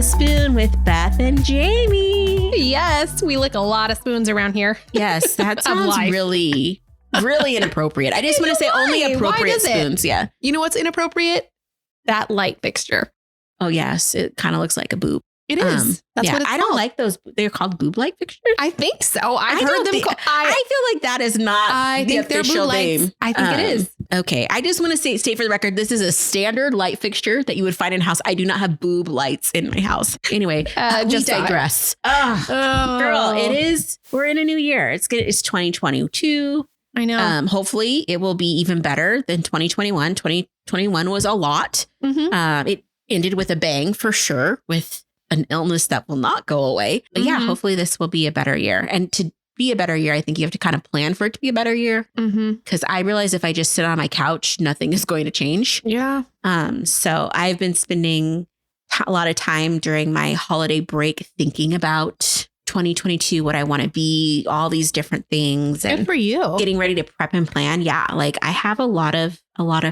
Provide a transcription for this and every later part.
a Spoon with Beth and Jayme. Yes, we lick a lot of spoons around here. Yes, that sounds really inappropriate. I just want to say only appropriate spoons. Yeah. You know what's inappropriate? That light fixture. Oh, yes. It kind of looks like a boob. It is. That's what it's I called. don't like those. They're called boob light fixtures. I think so. I've heard them. I feel like that is not the official name. I think it is. Okay. I just want to state for the record, this is a standard light fixture that you would find in a house. I do not have boob lights in my house. Anyway, just digress. Girl, it is. We're in a new year. It's 2022. I know. Hopefully it will be even better than 2021. 2021 was a lot. Mm-hmm. It ended with a bang for sure, with an illness that will not go away. But yeah, hopefully this will be a better year. And to be a better year, I think you have to kind of plan for it to be a better year. Because I realize if I just sit on my couch, nothing is going to change. Yeah. So I've been spending a lot of time during my holiday break thinking about 2022, what I want to be, all these different things. And good for you. Getting ready to prep and plan. Yeah. Like I have a lot of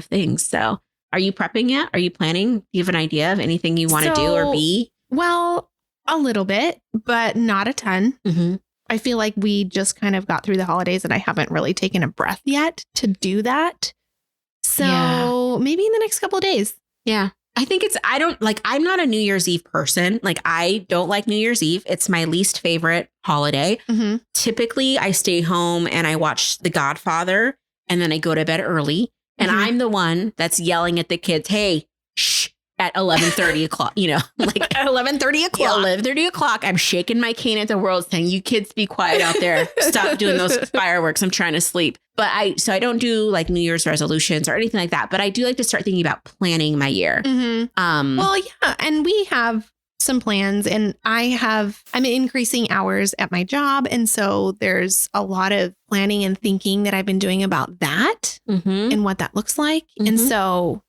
things. So are you prepping yet? Are you planning? Do you have an idea of anything you want to do or be? Well, a little bit, but not a ton. I feel like we just kind of got through the holidays and I haven't really taken a breath yet to do that. So maybe in the next couple of days. Yeah. I think I'm not a New Year's Eve person. Like I don't like New Year's Eve. It's my least favorite holiday. Typically I stay home and I watch The Godfather and then I go to bed early. And I'm the one that's yelling at the kids, hey, shh, at 11:30 o'clock, like at 11:30 o'clock. Yeah, 11:30 o'clock. I'm shaking my cane at the world saying, you kids be quiet out there. Stop doing those fireworks. I'm trying to sleep. But I don't do like New Year's resolutions or anything like that. But I do like to start thinking about planning my year. Well, yeah. And we have some plans and I'm increasing hours at my job. And so there's a lot of planning and thinking that I've been doing about that and what that looks like. And so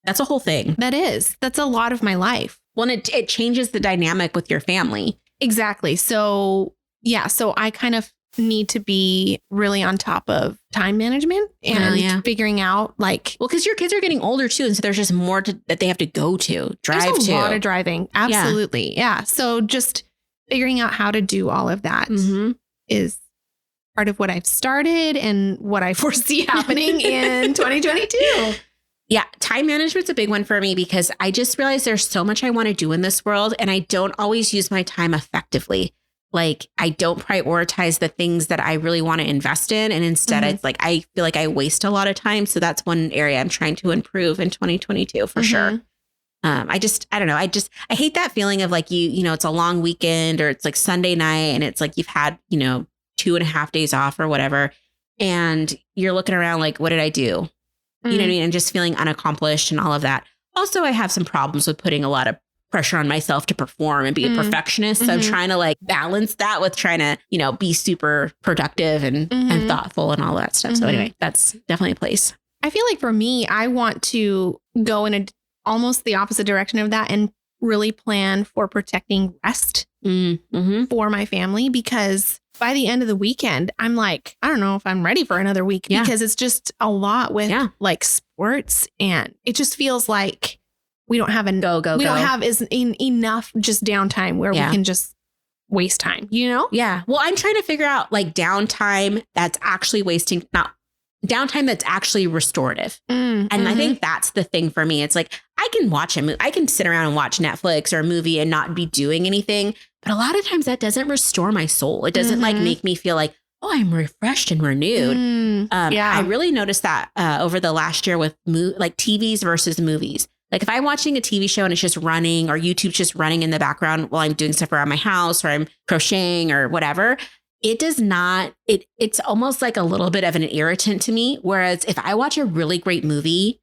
that's a whole thing. That's a lot of my life. Well, it changes the dynamic with your family. Exactly. So yeah. So I kind of need to be really on top of time management and figuring out because your kids are getting older too. And so there's just more that they have to go to drive to. There's a lot of driving. Absolutely. Yeah. So just figuring out how to do all of that is part of what I've started and what I foresee happening in 2022. Yeah. Time management's a big one for me because I just realized there's so much I want to do in this world and I don't always use my time effectively. Like I don't prioritize the things that I really want to invest in. And instead it's like, I feel like I waste a lot of time. So that's one area I'm trying to improve in 2022 for sure. I don't know. I hate that feeling of like, it's a long weekend or it's like Sunday night and it's like, you've had, 2.5 days off or whatever. And you're looking around like, what did I do? You know what I mean? And just feeling unaccomplished and all of that. Also, I have some problems with putting a lot of pressure on myself to perform and be a perfectionist. So I'm trying to like balance that with trying to, be super productive and thoughtful and all that stuff. So anyway, that's definitely a place. I feel like for me, I want to go in almost the opposite direction of that and really plan for protecting rest for my family, because by the end of the weekend, I'm like, I don't know if I'm ready for another week because it's just a lot with like sports and it just feels like we don't have enough just downtime where we can just waste time, Yeah. Well, I'm trying to figure out like downtime that's actually wasting, not downtime that's actually restorative. And I think that's the thing for me. It's like, I can watch a movie. I can sit around and watch Netflix or a movie and not be doing anything. But a lot of times that doesn't restore my soul. It doesn't like make me feel like, oh, I'm refreshed and renewed. I really noticed that over the last year with like TVs versus movies. Like if I'm watching a TV show and it's just running or YouTube's just running in the background while I'm doing stuff around my house or I'm crocheting or whatever, it does not, it's almost like a little bit of an irritant to me. Whereas if I watch a really great movie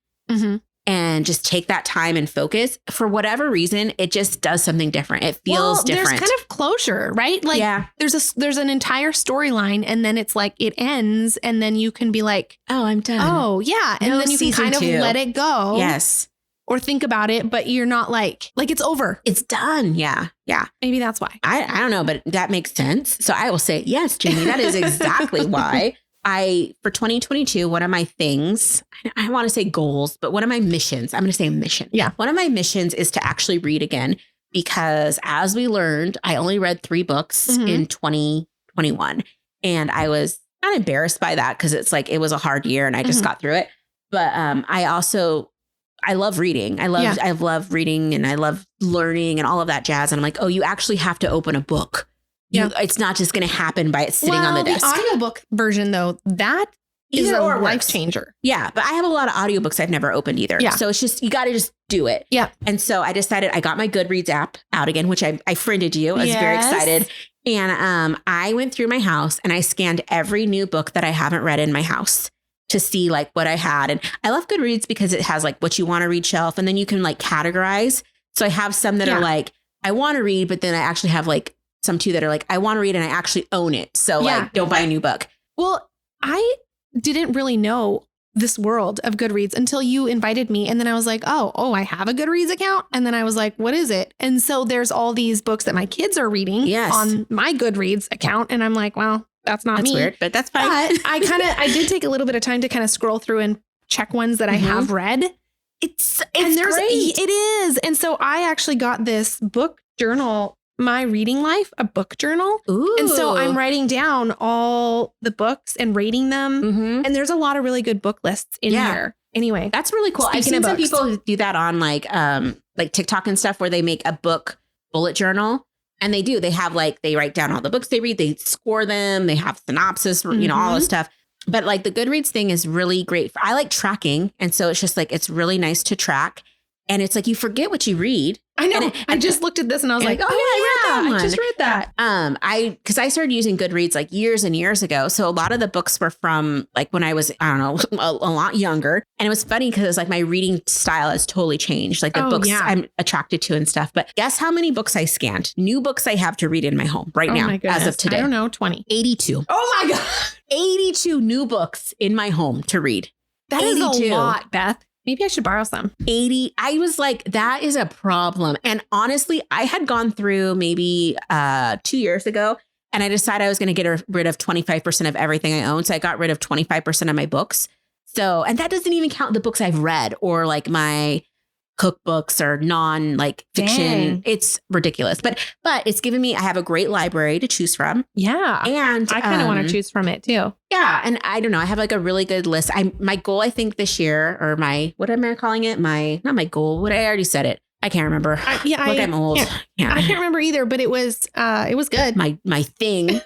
and just take that time and focus, for whatever reason, it just does something different. It feels different. There's kind of closure, right? Like there's an entire storyline and then it's like it ends and then you can be like, oh, I'm done. Oh yeah. And then you can kind of let it go. Yes. Or think about it, but you're not like it's over. It's done. Yeah. Yeah. Maybe that's why. I don't know, but that makes sense. So I will say, yes, Jayme, that is exactly why. For 2022, one of my things, I want to say goals, but one of my missions, I'm going to say mission. Yeah. One of my missions is to actually read again. because as we learned, I only read 3 books in 2021. And I was not embarrassed by that because it's like, it was a hard year and I just got through it. But I love reading. I love reading and I love learning and all of that jazz. And I'm like, oh, you actually have to open a book. It's not just going to happen by it sitting on the desk. The audiobook version, though, that is a life changer. Yeah. But I have a lot of audiobooks I've never opened either. Yeah. So it's just, you got to just do it. Yeah. And so I decided, I got my Goodreads app out again, which I friended you. I was very excited. And I went through my house and I scanned every new book that I haven't read in my house to see like what I had. And I love Goodreads because it has like what you want to read shelf. And then you can like categorize. So I have some that are like, I want to read, but then I actually have like some too that are like, I want to read and I actually own it. So like, don't buy a new book. Well, I didn't really know this world of Goodreads until you invited me. And then I was like, oh, I have a Goodreads account. And then I was like, what is it? And so there's all these books that my kids are reading on my Goodreads account. And I'm like, well, that's not me. That's weird, but that's fine. But I did take a little bit of time to kind of scroll through and check ones that I have read. It's great. It is. And so I actually got this book journal, My Reading Life, a book journal. Ooh. And so I'm writing down all the books and rating them. And there's a lot of really good book lists in here. Anyway, that's really cool. I've seen some people who do that on like TikTok and stuff where they make a book bullet journal. And they have like, they write down all the books they read, they score them, they have synopsis, you know, all this stuff. But like the Goodreads thing is really great. I like tracking. And so it's just like, it's really nice to track. And it's like, you forget what you read. I know. I just looked at this and I was like, I just read that. Because I started using Goodreads like years and years ago. So a lot of the books were from like when I was, I don't know, a lot younger. And it was funny because it's like my reading style has totally changed. Like the books I'm attracted to and stuff. But guess how many books I scanned? New books I have to read in my home right now as of today. I don't know, 20. 82. Oh my God. 82 new books in my home to read. That 82. Is a lot, Beth. Maybe I should borrow some. 80. I was like, that is a problem. And honestly, I had gone through maybe 2 years ago and I decided I was going to get rid of 25% of everything I own. So I got rid of 25% of my books. So, and that doesn't even count the books I've read or like my cookbooks or non like fiction. Dang. It's ridiculous. But it's given me, I have a great library to choose from. Yeah. And I kind of want to choose from it too. Yeah. And I don't know. I have like a really good list. My goal, I think this year or what am I calling it? Not my goal. What I already said it. I can't remember. I'm old. Yeah. I can't remember either, but it was good. My thing.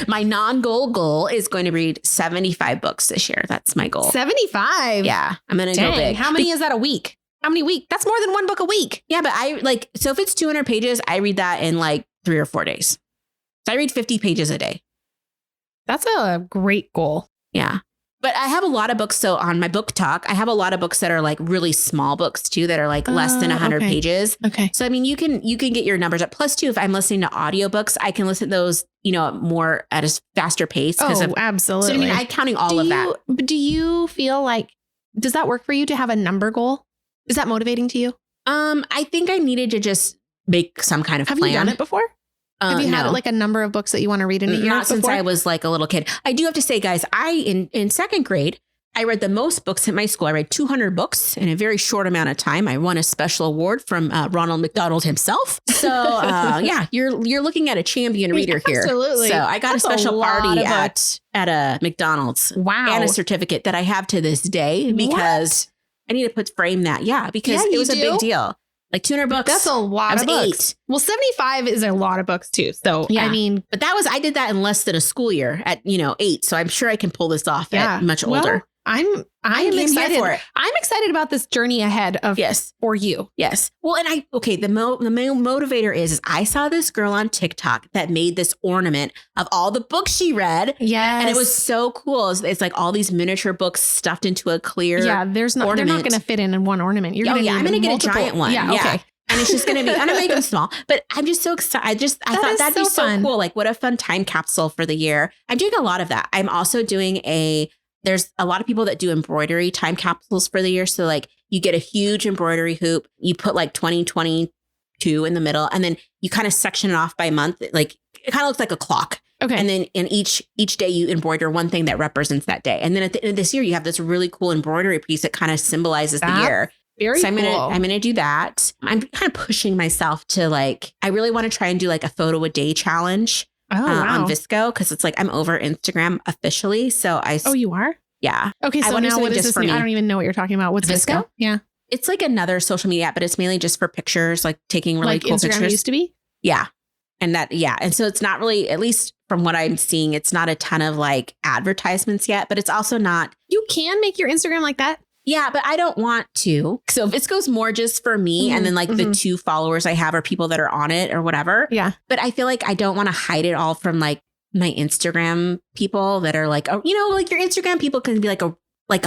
My non-goal is going to read 75 books this year. That's my goal. 75? Yeah. I'm going to go big. How many is that a week? How many weeks? That's more than one book a week. Yeah, but so if it's 200 pages, I read that in like 3 or 4 days. So I read 50 pages a day. That's a great goal. Yeah. But I have a lot of books. So on my book talk, I have a lot of books that are like really small books too, that are like less than 100 pages. Okay. So, I mean, you can get your numbers up. Plus too, if I'm listening to audiobooks, I can listen to those, you know, more at a faster pace. Absolutely. So I mean, I'm counting all of that. Do you feel like, does that work for you to have a number goal? Is that motivating to you? I think I needed to just make some kind of plan. Have you done it before? Have you had like a number of books that you want to read in a year? Not since I was like a little kid. I do have to say, guys, in second grade, I read the most books in my school. I read 200 books in a very short amount of time. I won a special award from Ronald McDonald himself. So yeah, you're looking at a champion reader here. Absolutely. So I got a special party at a McDonald's. Wow. And a certificate that I have to this day because I need to frame that. Yeah, because it was a big deal. Like 200 books. That's a lot of books. 8. Well, 75 is a lot of books too. So, yeah. I mean, but I did that in less than a school year at, 8. So I'm sure I can pull this off at much older. I'm excited for it. I'm excited about this journey ahead of for you. Yes. Well, and the main motivator is I saw this girl on TikTok that made this ornament of all the books she read. Yes. And it was so cool. It's like all these miniature books stuffed into a clear they're not going to fit in one ornament. I'm going to get a giant one. Yeah. Okay. And it's just going to be, I'm going to make them small, but I'm just so excited. I thought that'd be so cool. Like what a fun time capsule for the year. I'm doing a lot of that. I'm also doing there's a lot of people that do embroidery time capsules for the year. So like you get a huge embroidery hoop, you put like 2022 in the middle, and then you kind of section it off by month. Like it kind of looks like a clock. Okay. And then in each day you embroider one thing that represents that day. And then at the end of this year, you have this really cool embroidery piece that kind of symbolizes the year. Very so cool. I'm gonna do that. I'm kind of pushing myself to like, I really want to try and do like a photo a day challenge on Visco, because it's like I'm over Instagram officially. So you are? Yeah. Okay, so now what is this? I don't even know what you're talking about. What's Visco? Yeah. It's like another social media app, but it's mainly just for pictures, like taking really cool Instagram pictures. Used to be? Yeah. And so it's not really, at least from what I'm seeing, it's not a ton of like advertisements yet, but it's also not. You can make your Instagram like that. Yeah, but I don't want to. So if Visco's more just for me, and then like the 2 followers I have are people that are on it or whatever. Yeah. But I feel like I don't want to hide it all from like my Instagram people that are like, oh, you know, like your Instagram people can be like a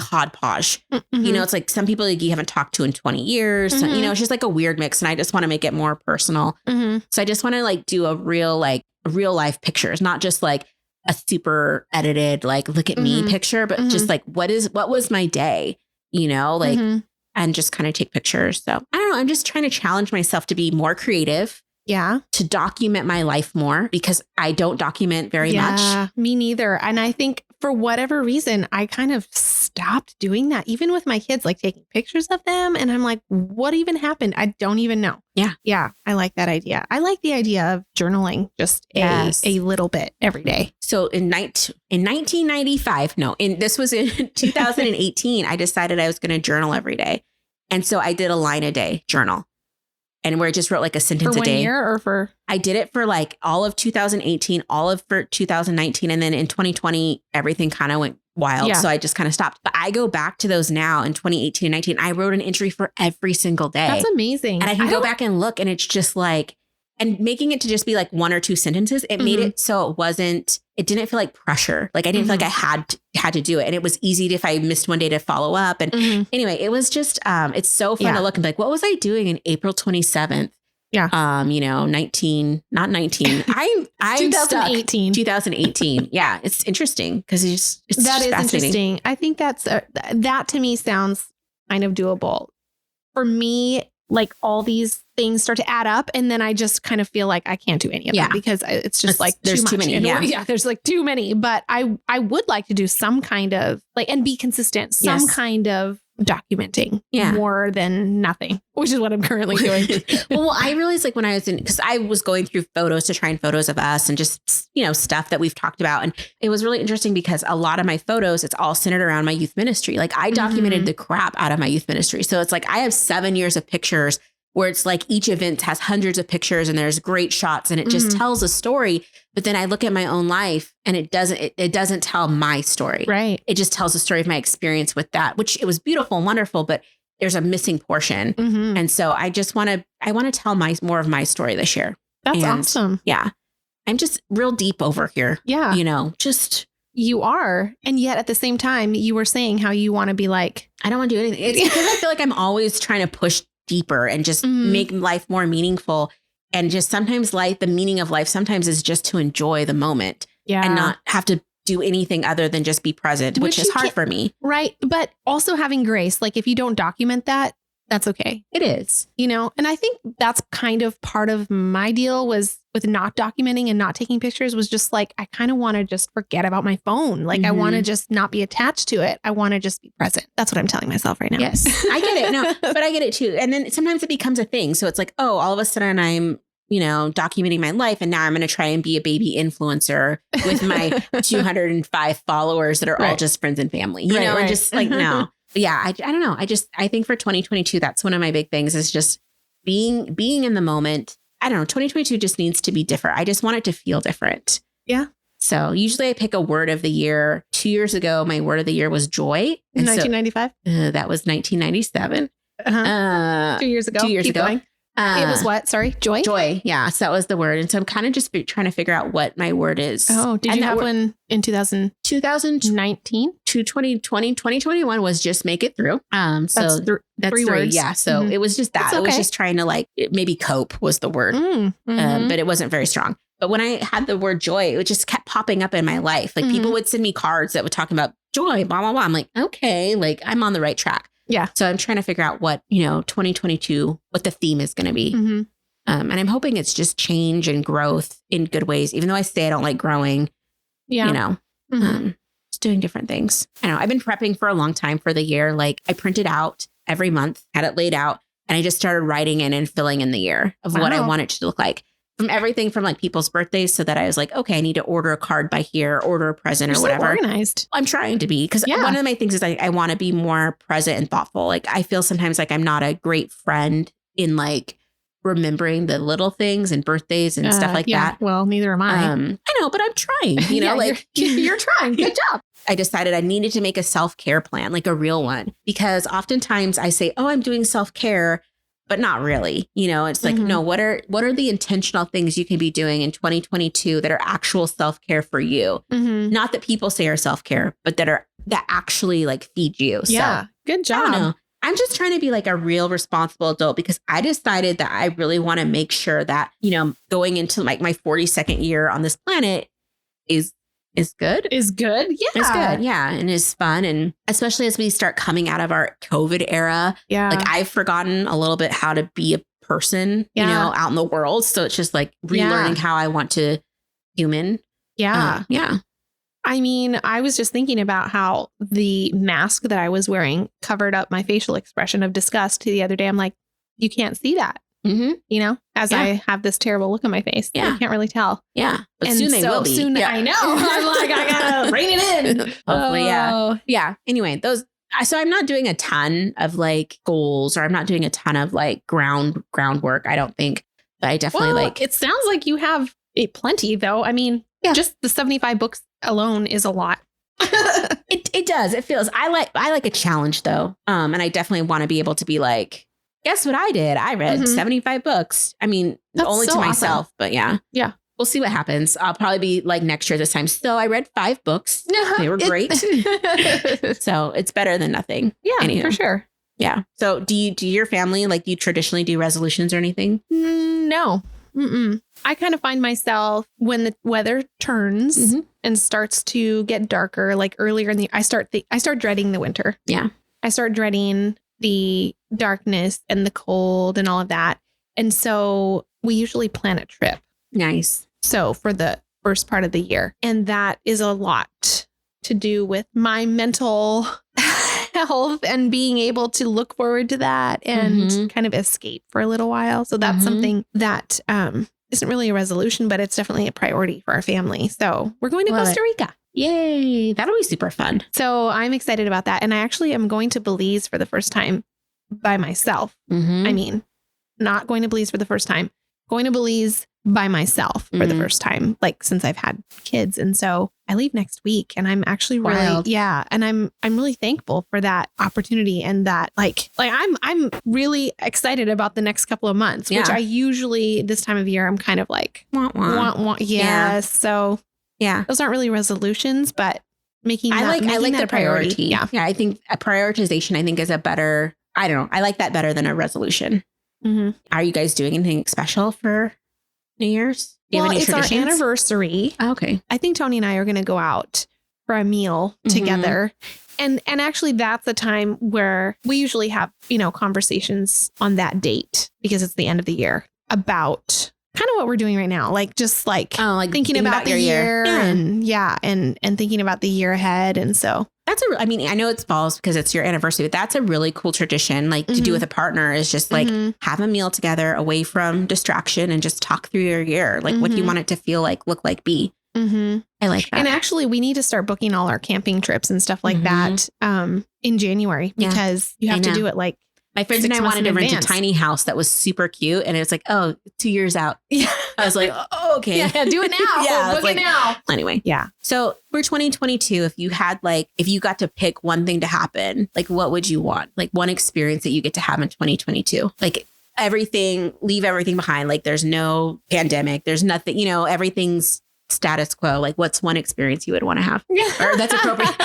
hodgepodge. You know, it's like some people like you haven't talked to in 20 years. So, you know, it's just like a weird mix. And I just want to make it more personal. So I just want to like do a real life pictures, not just like a super edited, like look at me picture, but just like, what was my day, you know, like, and just kind of take pictures. So I don't know. I'm just trying to challenge myself to be more creative. Yeah. To document my life more, because I don't document very much. Me neither. And I think for whatever reason, I kind of stopped doing that, even with my kids, like taking pictures of them. And I'm like, what even happened? I don't even know. Yeah. Yeah. I like that idea. I like the idea of journaling just a little bit every day. So in 1995, this was in 2018, I decided I was going to journal every day. And so I did a line a day journal. And where I just wrote like a sentence a day. For 1 year or for? I did it for like all of 2018, all of for 2019. And then in 2020, everything kind of went wild. Yeah. So I just kind of stopped. But I go back to those now in 2018 and 19. I wrote an entry for every single day. That's amazing. And I can go back and look, and it's just like, and making it to just be like 1 or 2 sentences, it made it so it didn't feel like pressure. Like I didn't feel like I had to do it. And it was easy if I missed one day to follow up. And anyway, it was just, it's so fun to look and be like, what was I doing in April 27th? Yeah. You know, not 19. I'm 2018. 2018. Yeah. It's interesting because it's that is interesting. I think that to me sounds kind of doable. For me, like all these things start to add up, and then I just kind of feel like I can't do any of them because it's just like there's too many. Yeah, there's like too many. But I would like to do some kind of like, and be consistent, some kind of documenting more than nothing, which is what I'm currently doing. Well, I realized like when I was because I was going through photos to find photos of us and just, you know, stuff that we've talked about. And it was really interesting because a lot of my photos, it's all centered around my youth ministry. Like I documented the crap out of my youth ministry. So it's like I have 7 years of pictures where it's like each event has hundreds of pictures and there's great shots and it just tells a story. But then I look at my own life and it doesn't tell my story. Right. It just tells the story of my experience with that, which it was beautiful and wonderful, but there's a missing portion. And so I want to tell more of my story this year. That's awesome. Yeah. I'm just real deep over here. Yeah. You know, just. You are. And yet at the same time, you were saying how you want to be like, I don't want to do anything. It's because I feel like I'm always trying to push deeper and just make life more meaningful. And just sometimes the meaning of life sometimes is just to enjoy the moment and not have to do anything other than just be present, which is hard for me. Right. But also having grace, like if you don't document that, that's okay. It is, you know, and I think that's kind of part of my deal was with not documenting and not taking pictures was just like, I kind of want to just forget about my phone. Like I want to just not be attached to it. I want to just be present. That's what I'm telling myself right now. Yes, I get it. No, but I get it too. And then sometimes it becomes a thing. So it's like, oh, all of a sudden I'm, you know, documenting my life. And now I'm going to try and be a baby influencer with my 205 followers that are all just friends and family, you know, and just like, no. Yeah, I don't know. I think for 2022, that's one of my big things is just being in the moment. I don't know. 2022 just needs to be different. I just want it to feel different. Yeah. So usually I pick a word of the year. 2 years ago, my word of the year was joy. In 1995? That was 1997. 2 years ago. 2 years ago. Going. It was what? Sorry. Joy? Joy. Yeah. So that was the word. And so I'm kind of just trying to figure out what my word is. Oh, did you have one in 2019? 2021 was just make it through. So that's 3 words. Yeah. So it was just that. Okay. It was just trying to like, maybe cope was the word, but it wasn't very strong. But when I had the word joy, it just kept popping up in my life. Like people would send me cards that would talk about joy, blah, blah, blah. I'm like, okay, like I'm on the right track. Yeah. So I'm trying to figure out what, 2022, what the theme is going to be. And I'm hoping it's just change and growth in good ways, even though I say I don't like growing, just doing different things. I know I've been prepping for a long time for the year. Like I printed out every month, had it laid out. And I just started writing in and filling in the year of what I want it to look like. From everything from like people's birthdays, so that I was like, okay, I need to order a card by here, order a present or whatever. Organized. I'm trying to be, because one of my things is I want to be more present and thoughtful. Like I feel sometimes like I'm not a great friend in like remembering the little things and birthdays and stuff like that. Well, neither am I. I know, but I'm trying, you know, like you're trying. Good job. I decided I needed to make a self-care plan, like a real one, because oftentimes I say, oh, I'm doing self-care, but not really. You know, it's like, no, what are the intentional things you can be doing in 2022 that are actual self-care for you? Not that people say are self-care, but that actually like feed you. Yeah. So, good job. I don't know. I'm just trying to be like a real responsible adult, because I decided that I really want to make sure that, you know, going into like my 42nd year on this planet is good. Is good. Yeah. It's good. Yeah. And is fun. And especially as we start coming out of our COVID era. Yeah. Like I've forgotten a little bit how to be a person, you know, out in the world. So it's just like relearning how I want to human. Yeah. Yeah. I mean, I was just thinking about how the mask that I was wearing covered up my facial expression of disgust the other day. I'm like, you can't see that. You know, as I have this terrible look on my face. You can't really tell. Yeah. But and soon they will be. I know. I'm like, I gotta rein it in. Hopefully, yeah. Anyway, so I'm not doing a ton of like goals, or I'm not doing a ton of like groundwork, I don't think. But I definitely it sounds like you have plenty though. I mean, just the 75 books alone is a lot. It does. It feels, I like a challenge though. And I definitely want to be able to be like, guess what I did? I read 75 books. I mean, that's only so to myself, awesome. but yeah. We'll see what happens. I'll probably be like next year this time. So I read 5 books. They were great. So it's better than nothing. Yeah, anywho. for sure. Yeah. So do your family, like, do you traditionally do resolutions or anything? No. I kind of find myself when the weather turns and starts to get darker, like earlier in the, I start dreading the winter. Yeah. I start dreading the darkness and the cold and all of that. And so we usually plan a trip. Nice. So for the first part of the year, and that is a lot to do with my mental health and being able to look forward to that and kind of escape for a little while. So that's something that isn't really a resolution, but it's definitely a priority for our family. So we're going to Costa Rica. Yay. That'll be super fun. So I'm excited about that. And I actually am going to Belize for the first time by myself. I mean, not going to Belize for the first time, going to Belize by myself for the first time, like since I've had kids. And so I leave next week, and I'm actually really, and I'm really thankful for that opportunity, and that like I'm really excited about the next couple of months, which I usually this time of year, I'm kind of like, want. So those aren't really resolutions, but I like that a priority. Yeah. I think a prioritization, I think, is a better, I don't know. I like that better than a resolution. Are you guys doing anything special for New Year's? Do you have any traditions? It's our anniversary. Oh, okay. I think Tony and I are going to go out for a meal together. And actually that's the time where we usually have, conversations on that date, because it's the end of the year, about kind of what we're doing right now. Like just like, thinking about the year and thinking about the year ahead. And so I know it falls because it's your anniversary, but that's a really cool tradition, like to do with a partner, is just like have a meal together away from distraction and just talk through your year. Like, what do you want it to feel like, look like, be? I like that. And actually we need to start booking all our camping trips and stuff like that in January, because you have to do it like, my friends and I wanted to rent a tiny house that was super cute. And it was like, 2 years out. I was like, oh, okay. Yeah, do it now. Book it now. Anyway. Yeah. So for 2022, if you got to pick one thing to happen, like what would you want? Like one experience that you get to have in 2022? Like leave everything behind. Like there's no pandemic. There's nothing, everything's status quo. Like what's one experience you would want to have? Or that's appropriate.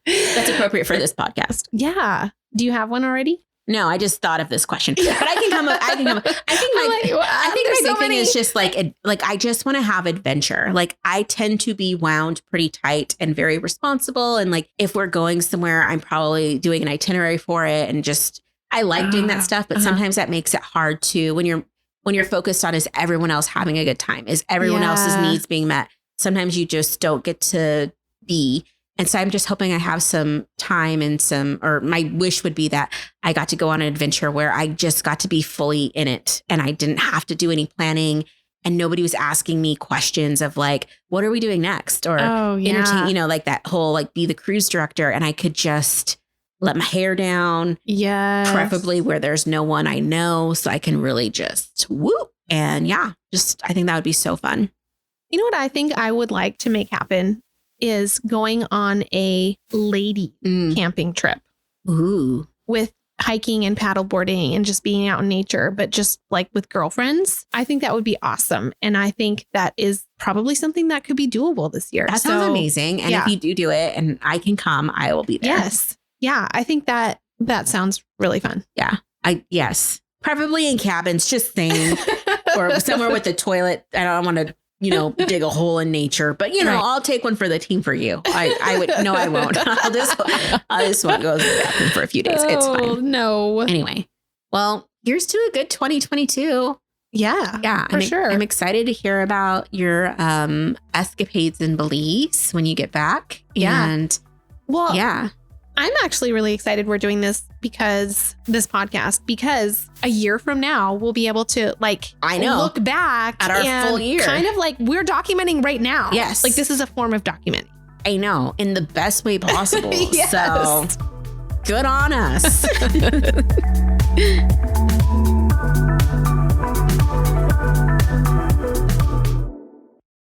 That's appropriate for this podcast. Yeah. Do you have one already? No, I just thought of this question, but I can come up. I think my big thing is just like I just want to have adventure. Like I tend to be wound pretty tight and very responsible. And like, if we're going somewhere, I'm probably doing an itinerary for it. And just, I like doing that stuff, but sometimes that makes it hard to, when you're focused on, is everyone else having a good time? Is everyone else's needs being met? Sometimes you just don't get to be. And so I'm just hoping I have some time and or my wish would be that I got to go on an adventure where I just got to be fully in it and I didn't have to do any planning and nobody was asking me questions of like, what are we doing next? Or entertain, like that whole, like be the cruise director. And I could just let my hair down. Yes. Preferably where there's no one I know. So I can really just whoop. And I think that would be so fun. You know what I think I would like to make happen is going on a lady camping trip. Ooh. With hiking and paddleboarding and just being out in nature, but just like with girlfriends. I think that would be awesome. And I think that is probably something that could be doable this year. That sounds amazing. And if you do it and I can come, I will be there. Yes. Yeah. I think that sounds really fun. Yeah. Yes. Preferably in cabins, just saying, or somewhere with a toilet. I don't want to, dig a hole in nature, but I'll take one for the team for you. I would, no, I won't. I just won't go to the bathroom for a few days. It's fine. No. Anyway, well, here's to a good 2022. Yeah, for sure. I'm excited to hear about your escapades in Belize when you get back. Yeah. And yeah. I'm actually really excited we're doing this podcast because a year from now we'll be able to look back at our full year. Kind of like we're documenting right now. Yes. Like this is a form of documenting. I know, in the best way possible. Yes. So good on us.